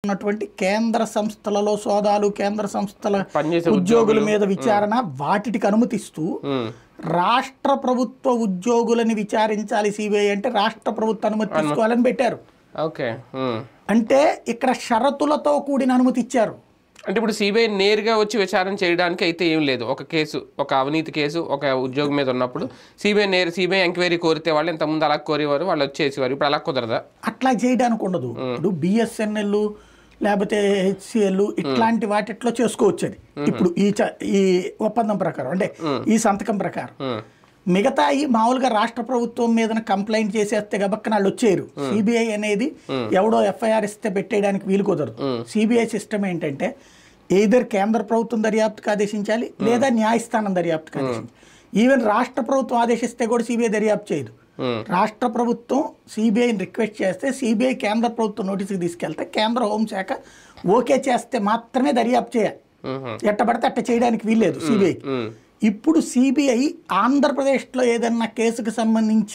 ఉన్నటువంటి కేంద్ర సంస్థలలో సోదాలు కేంద్ర సంస్థల పనిచేసే ఉద్యోగుల మీద విచారణ వాటికి అనుమతిస్తూ రాష్ట్ర ప్రభుత్వ ఉద్యోగులని విచారించాలి సిబిఐ అంటే రాష్ట్ర ప్రభుత్వ అనుమతి తీసుకోవాలని పెట్టారు. ఓకే. అంటే ఇక్కడ షరతులతో కూడిన అనుమతి ఇచ్చారు. అంటే ఇప్పుడు సిబిఐ నేరుగా వచ్చి విచారణ చేయడానికి అయితే ఏం లేదు. ఒక కేసు, ఒక అవినీతి కేసు ఒక ఉద్యోగం మీద ఉన్నప్పుడు సిబిఐ ఎంక్వైరీ కోరితే వాళ్ళు ఇంతకుముందు అలా కోరేవారు, వాళ్ళు వచ్చేసేవారు. ఇప్పుడు అలా కుదరదా? అట్లా చేయడానికి ఉండదు. ఇప్పుడు బిఎస్ఎన్ఎల్ లేకపోతే హెచ్సిఎల్ ఇట్లాంటి వాటిట్లో చేసుకోవచ్చు. అది ఇప్పుడు ఈ ఒప్పందం ప్రకారం అంటే ఈ సంతకం ప్రకారం. మిగతా ఈ మామూలుగా రాష్ట్ర ప్రభుత్వం మీద కంప్లైంట్ చేసేస్తే గబక్కన వాళ్ళు వచ్చేయరు. సిబిఐ అనేది ఎవడో ఎఫ్ఐఆర్ ఇస్తే పెట్టేయడానికి వీలు కుదరదు. సిబిఐ సిస్టమ్ ఏంటంటే ఎయిదర్ కేంద్ర ప్రభుత్వం దర్యాప్తుకు ఆదేశించాలి లేదా న్యాయస్థానం దర్యాప్తుకు ఆదేశించాలి. ఈవెన్ రాష్ట్ర ప్రభుత్వం ఆదేశిస్తే కూడా సిబిఐ దర్యాప్తు చేయదు. రాష్ట్ర ప్రభుత్వం సిబిఐని రిక్వెస్ట్ చేస్తే సిబిఐ కేంద్ర ప్రభుత్వం నోటీసుకి తీసుకెళ్తే కేంద్ర హోంశాఖ ఓకే చేస్తే మాత్రమే దర్యాప్తు చేయాలి. ఎట్టబడితే అట్ట చేయడానికి వీల్లేదు సిబిఐ. ఇప్పుడు సిబిఐ ఆంధ్రప్రదేశ్లో ఏదన్నా కేసుకు సంబంధించి